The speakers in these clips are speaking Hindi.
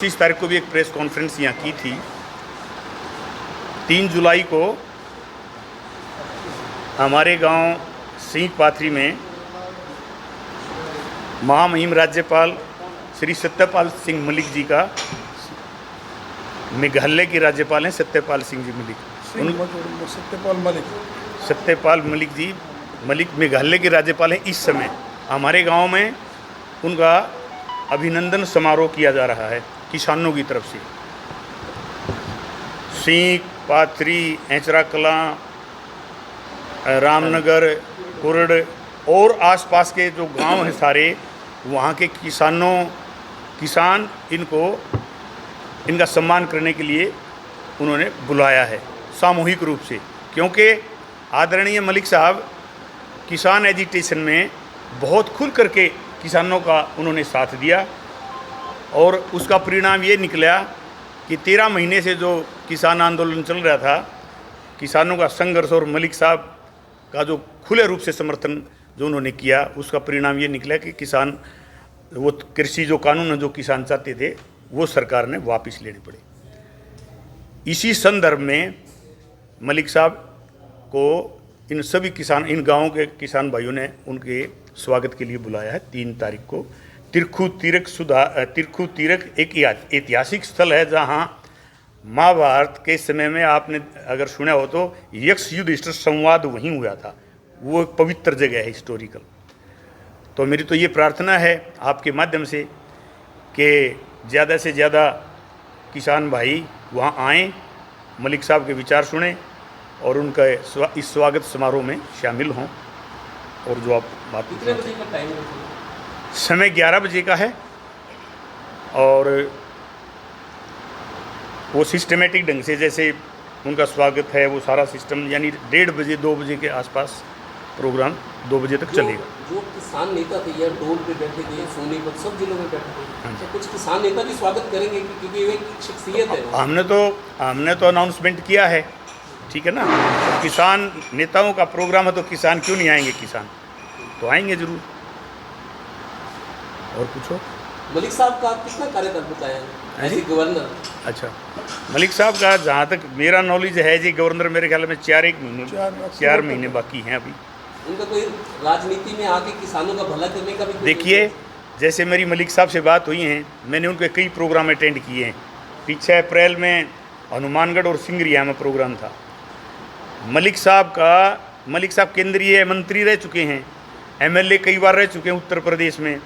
25 तारीख को भी एक प्रेस कॉन्फ्रेंस यहाँ की थी। 3 जुलाई को हमारे गांव सिंह पाथरी में महामहिम राज्यपाल श्री सत्यपाल सिंह मलिक जी का, मेघालय के राज्यपाल हैं सत्यपाल सिंह जी मलिक, सत्यपाल मलिक जी मलिक मेघालय के राज्यपाल हैं। इस समय हमारे गांव में उनका अभिनंदन समारोह किया जा रहा है किसानों की तरफ से। सिंह पाथरी, ऐचरा कलां, रामनगर, कुरड़ और आसपास के जो गांव हैं सारे, वहाँ के किसान इनका सम्मान करने के लिए उन्होंने बुलाया है सामूहिक रूप से, क्योंकि आदरणीय मलिक साहब किसान एजिटेशन में बहुत खुल करके किसानों का उन्होंने साथ दिया और उसका परिणाम ये निकला कि 13 महीने से जो किसान आंदोलन चल रहा था, किसानों का संघर्ष और मलिक साहब का जो खुले रूप से समर्थन जो उन्होंने किया, उसका परिणाम ये निकला कि किसान वो कृषि जो कानून जो किसान चाहते थे वो सरकार ने वापस लेने पड़े। इसी संदर्भ में मलिक साहब को इन सभी इन गाँवों के किसान भाइयों ने उनके स्वागत के लिए बुलाया है। 3 तारीख को तिरखू तीरथ एक ऐतिहासिक स्थल है जहाँ महाभारत के समय में आपने अगर सुना हो तो यक्ष युधिष्ठिर संवाद वहीं हुआ था। वो एक पवित्र जगह है, हिस्टोरिकल। तो मेरी तो ये प्रार्थना है आपके माध्यम से कि ज़्यादा से ज़्यादा किसान भाई वहाँ आएँ, मलिक साहब के विचार सुने और उनका इस स्वागत समारोह में शामिल हों। और जो आप बात कितने बजे का टाइम है? समय 11 बजे का है और वो सिस्टमेटिक ढंग से जैसे उनका स्वागत है वो सारा सिस्टम, यानी 1:30 बजे 2 बजे के आसपास प्रोग्राम 2 बजे तक चलेगा। जो किसान नेता थे यार, डोल पे बैठे थे, सोनीपत सब जिलों में बैठे थे, तो कुछ किसान नेता भी स्वागत करेंगे क्योंकि वो एक शख्सियत है। हमने तो अनाउंसमेंट किया है, ठीक है ना। तो किसान नेताओं का प्रोग्राम है तो किसान क्यों नहीं आएंगे? किसान तो आएंगे जरूर। और पूछो। मलिक साहब का कितना कार्यकाल बताया है एज गवर्नर? अच्छा, मलिक साहब का जहाँ तक मेरा नॉलेज है जी, गवर्नर मेरे ख्याल में 4 महीने बाकी हैं अभी। उनका कोई राजनीति में आके किसानों का भला करने का भी? देखिए, जैसे मेरी मलिक साहब से बात हुई है, मैंने उनके कई प्रोग्राम अटेंड किए हैं। पीछे अप्रैल में हनुमानगढ़ और सिंगरिया में प्रोग्राम था। मलिक साहब केंद्रीय मंत्री रह चुके हैं, MLA कई बार रह चुके हैं उत्तर प्रदेश में,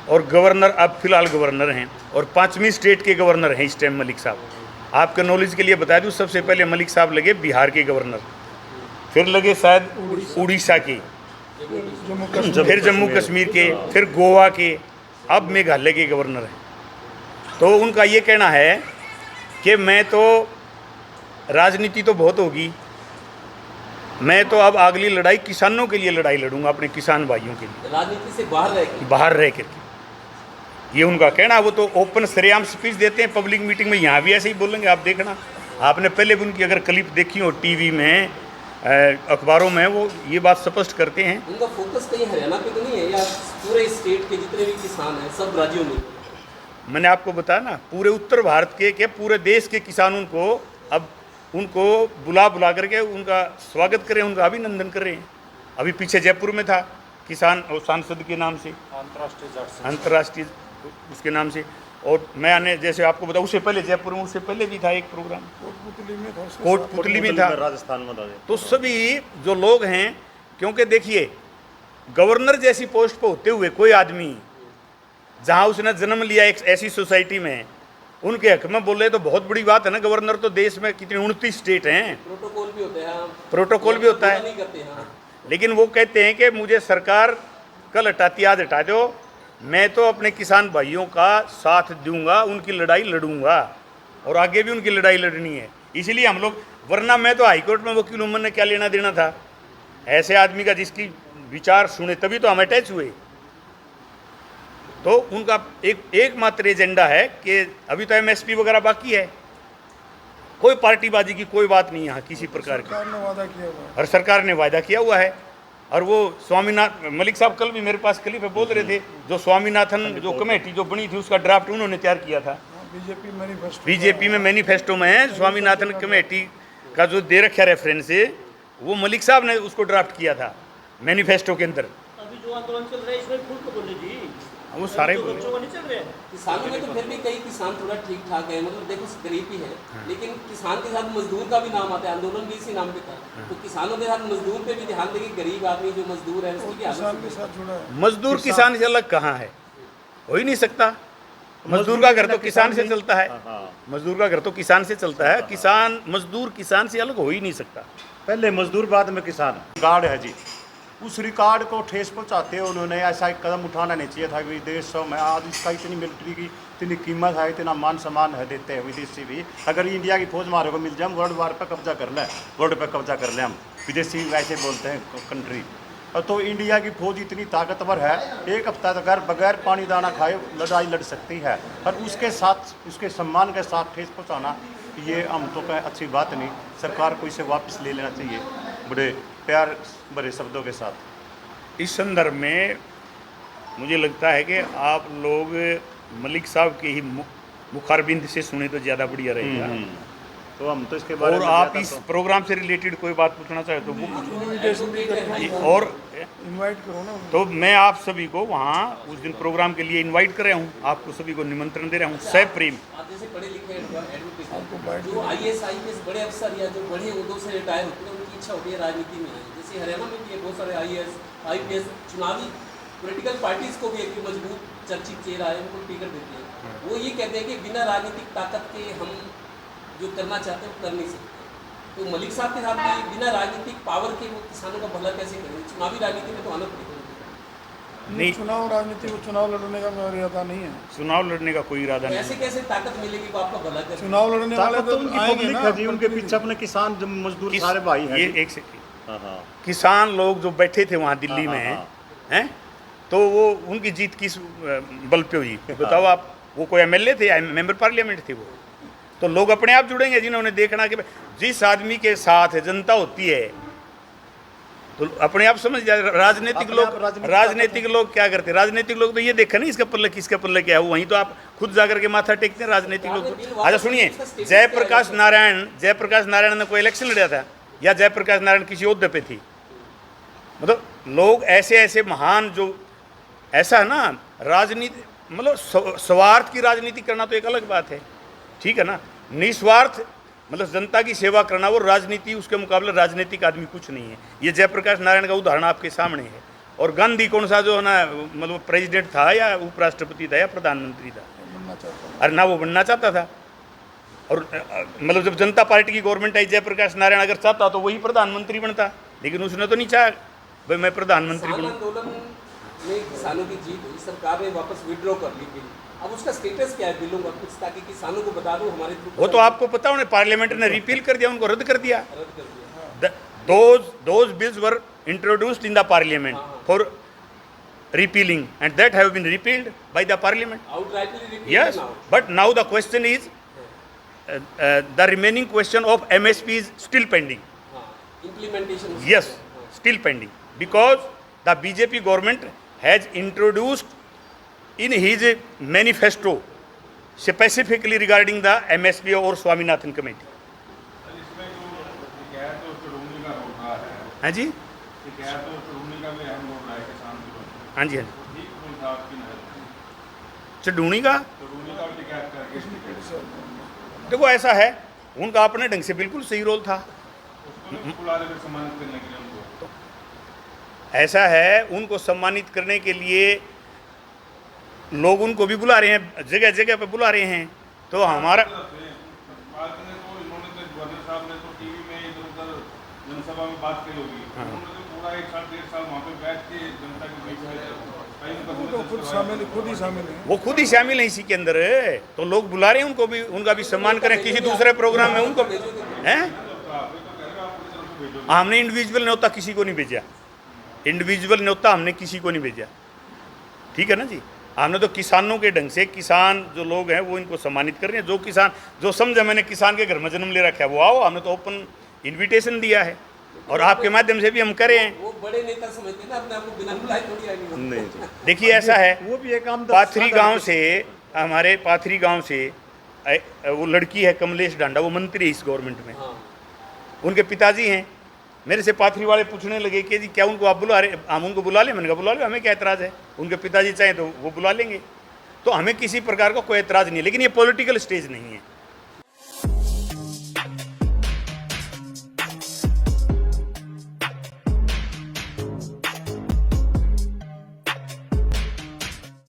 और गवर्नर अब फिलहाल गवर्नर हैं और 5वीं स्टेट के गवर्नर हैं इस टाइम मलिक साहब। आपके नॉलेज के लिए बता दूं, सबसे पहले मलिक साहब लगे बिहार के गवर्नर, फिर लगे शायद उड़ीसा के, फिर जम्मू कश्मीर के, फिर गोवा के, अब मेघालय के गवर्नर हैं। तो उनका ये कहना है कि मैं तो राजनीति तो बहुत होगी, मैं तो अब अगली लड़ाई किसानों के लिए लड़ाई लड़ूंगा, अपने किसान भाइयों के लिए, राजनीति से बाहर रह करके। ये उनका कहना। वो तो ओपन सरेआम स्पीच देते हैं पब्लिक मीटिंग में, यहाँ भी ऐसे ही बोलेंगे। आप देखना, आपने पहले भी उनकी अगर क्लिप देखी हो टीवी में, अखबारों में, वो ये बात स्पष्ट करते हैं। उनका फोकस कहीं हरियाणा पे तो नहीं है या पूरे स्टेट के जितने भी किसान हैं सब राज्यों में? मैंने आपको बताया ना, पूरे उत्तर भारत के पूरे देश के किसान उनको बुला करके उनका स्वागत करें, उनका अभिनंदन करें। अभी पीछे जयपुर में था किसान और सांसद के नाम से, अंतर्राष्ट्रीय उसके नाम से। और मैंने जैसे आपको बताया, उससे पहले जयपुर में, उससे पहले भी था एक प्रोग्राम, कोटपुतली में था, राजस्थान में था। तो सभी जो लोग हैं, क्योंकि देखिए गवर्नर जैसी पोस्ट पर होते हुए कोई आदमी जहाँ उसने जन्म लिया एक ऐसी सोसाइटी में, उनके हक में बोल रहे तो बहुत बड़ी बात है ना। गवर्नर तो देश में कितने 29 स्टेट हैं, प्रोटोकॉल भी होता है। प्रोटोकॉल भी होता है, लेकिन वो कहते हैं कि मुझे सरकार कल हटाती, आज हटा दो, मैं तो अपने किसान भाइयों का साथ दूंगा, उनकी लड़ाई लड़ूंगा और आगे भी उनकी लड़ाई लड़नी है। इसलिए हम लोग, वरना मैं तो हाईकोर्ट में वकील उम्र ने क्या लेना देना था ऐसे आदमी का जिसकी विचार सुने, तभी तो हम अटैच हुए। तो उनका एकमात्र एजेंडा है कि अभी तो MSP वगैरह बाकी है, कोई पार्टीबाजी की कोई बात नहीं यहाँ किसी प्रकार की, और सरकार ने वायदा किया हुआ है। और वो स्वामीनाथ मलिक साहब कल भी मेरे पास क्लिप पे बोल रहे थे, जो स्वामीनाथन जो कमेटी जो बनी थी उसका ड्राफ्ट उन्होंने तैयार किया था, बीजेपी में मैनिफेस्टो में है, स्वामीनाथन कमेटी का जो दे रखा रेफरेंस है वो मलिक साहब ने उसको ड्राफ्ट किया था मैनिफेस्टो के अंदर। अभी जो आंदोलन चल रहा है इसमें खुद को बोले जी, वो सारे तो बच्चों को नहीं चल रहे हैं। किसानों में तो फिर भी कई किसान थोड़ा ठीक ठाक है, मतलब देखो गरीब ही है, लेकिन किसान के साथ मजदूर का भी नाम आता है, आंदोलन भी इसी नाम पे था। तो किसानों के साथ मजदूर पे भी ध्यान देंगे, गरीब आदमी जो मजदूर है उसकी हालत। मजदूर किसान से अलग कहाँ है, हो ही नहीं सकता। मजदूर का घर तो किसान से चलता है, मजदूर का घर तो किसान से चलता है, किसान मजदूर किसान से अलग हो ही नहीं सकता। पहले मजदूर बाद में किसान। रिकॉर्ड है जी, उस रिकॉर्ड को ठेस पहुंचाते हैं उन्होंने। ऐसा एक कदम उठाना नहीं चाहिए था कि विदेशों में आज इसका इतनी मिलिट्री की इतनी कीमत है, इतना मान सम्मान है देते हैं विदेशी भी। अगर इंडिया की फौज हमारे को मिल जाए, हम वर्ल्ड वार पर कब्जा कर लें, वर्ल्ड पर कब्जा कर लें हम। विदेशी वैसे बोलते हैं कंट्री। तो इंडिया की फौज इतनी ताकतवर है, एक हफ्ता तक बगैर पानी दाना खाए लड़ाई लड़ सकती है। और उसके साथ उसके सम्मान के साथ ठेस पहुँचाना, ये हम तो कहें अच्छी बात नहीं। सरकार को इसे वापस ले लेना चाहिए बड़े प्यार भरे शब्दों के साथ। इस संदर्भ में मुझे लगता है कि आप लोग मलिक साहब के ही मुखारबिंद से सुने तो ज़्यादा बढ़िया रहेगा। तो हम तो इसके बारे और में आप इस प्रोग्राम से रिलेटेड कोई बात पूछना चाहे तो वो और इनवाइट करो ना। तो मैं आप सभी को वहाँ उस दिन प्रोग्राम के लिए इनवाइट कर रहा हूँ, आपको सभी को निमंत्रण दे रहा हूँ सप्रेम। आप जैसे पढ़े लिखे एडवोकेट जो IAS IPS बड़े अफसर या जो बड़े उद्योगों से रिटायर होते हैं, उनकी इच्छा होती है राजनीति में आए। जैसे हरियाणा में भी बहुत सारे IAS IPS चुनावी पॉलिटिकल पार्टीज को भी एक मजबूत चर्चित चेहरा है, उनको टिकट देते हैं। वो ये कहते हैं कि बिना राजनीतिक ताकत के हम जो करना चाहते हैं वो कर नहीं सकते। तो मलिक साहब के साथ भी बिना राजनीतिक पावर के वो किसानों का भला कैसे करेंगे? चुनावी राजनीति में तो आना पड़ेगा। नहीं, चुनाव राजनीति को चुनाव लड़ने का मेरा इरादा नहीं है। चुनाव लड़ने का कोई इरादा नहीं। ऐसे कैसे ताकत मिलेगी वो आपका भला करें? चुनाव लड़ने वाले ताकत तो उनकी आएंगे पब्लिक ना, है जी, उनके पीछे अपने किसान जो मजदूर सारे भाई हैं ये जी। एक सेकंड, किसान लोग जो बैठे थे वहाँ दिल्ली में हैं, तो वो उनकी जीत किस बल पे हुई बताओ आप? वो कोई MLA थे या मेंबर पार्लियामेंट थे? वो तो लोग अपने आप जुड़ेंगे जिन्होंने देखना कि जिस आदमी के साथ जनता होती है तो अपने आप समझ जाए। राजनीतिक लोग क्या करते हैं? राजनीतिक लोग तो ये देखा नहीं इसका पल्ले किसका पल्ले क्या है, वहीं तो आप खुद जाकर के माथा टेकते हैं राजनीतिक लोग। अच्छा सुनिए, जयप्रकाश नारायण ने कोई इलेक्शन लड़ा था या जयप्रकाश नारायण किसी ओहदे पे थी? मतलब लोग ऐसे महान जो ऐसा है ना, राजनीति मतलब स्वार्थ की राजनीति करना तो एक अलग बात है, ठीक है ना। निस्वार्थ मतलब जनता की सेवा करना, वो राजनीति, उसके मुकाबले राजनीतिक आदमी कुछ नहीं है। ये जयप्रकाश नारायण का उदाहरण आपके सामने है। और गांधी कौन सा जो है ना, मतलब प्रेसिडेंट था या उपराष्ट्रपति था या प्रधानमंत्री था? अरे ना वो बनना चाहता था। और मतलब जब जनता पार्टी की गवर्नमेंट आई, जयप्रकाश नारायण अगर चाहता तो वही प्रधानमंत्री बनता, लेकिन उसने तो नहीं चाहा भाई मैं प्रधानमंत्री बनूं। आंदोलन में किसानों की जीत हुई, सरकार ने वापस विड्रॉ कर ली बिल। अब उसका स्टेटस क्या है बिलों का कुछ, ताकि किसानों को बता दो हमारे वो तो आपको पता, उन्हें पार्लियामेंट ने रिपील कर दिया, उनको रद्द कर दिया। रद्द कर दिया। Those bills were introduced in the parliament for repealing, and that have been repealed by the parliament. Outrightly repealed Yes, now. but now the question is, the remaining question of MSP is still pending. Implementation. Yes, still pending, because the BJP government has introduced in his manifesto specifically regarding the MSP or Swaminathan committee. हाँ जी, हाँ जी, हाँ जी, चडूनी का देखो ऐसा है, उनका अपने ढंग से बिल्कुल सही रोल था। ऐसा है, उनको सम्मानित करने के लिए लोग उनको भी बुला रहे हैं, जगह जगह पे बुला रहे हैं। तो हमारा जनसभा में बात की होगी, उन्होंने तो पूरा 1 साल 1.5 साल वहाँ पे बैठ के जनता के बीच में तो खुद ही शामिल है। वो खुद ही शामिल है इसी के अंदर, तो लोग बुला रहे हैं उनको भी, उनका भी सम्मान करें किसी दूसरे प्रोग्राम में उनको हैं। हमने इंडिविजुअल न्योता किसी को नहीं भेजा, इंडिविजुअल न्योता हमने किसी को नहीं भेजा, ठीक है ना जी। हमने तो किसानों के ढंग से, किसान जो लोग हैं वो इनको सम्मानित कर रहे हैं। जो किसान जो समझे मैंने किसान के घर में जन्म ले रखा है वो आओ, हमने तो ओपन इनविटेशन दिया है और आपके माध्यम से भी हम करे हैं। वो बड़े नेता समझते ना अपने आप को, बिना बुलाए थोड़ी आएंगे। नहीं जी, देखिए ऐसा है, वो भी एक आम पाथरी गांव से, हमारे पाथरी गांव से वो लड़की है कमलेश डांडा, वो मंत्री है इस गवर्नमेंट में, हाँ उनके पिताजी हैं। मेरे से पाथरी वाले पूछने लगे कि जी क्या उनको आप बुला रहे, हम उनको बुला लें? मैंने कहा बुला लो, हमें क्या एतराज़ है, उनके पिताजी चाहें तो वो बुला लेंगे। तो हमें किसी प्रकार का कोई एतराज़ नहीं है, लेकिन ये पॉलिटिकल स्टेज नहीं है।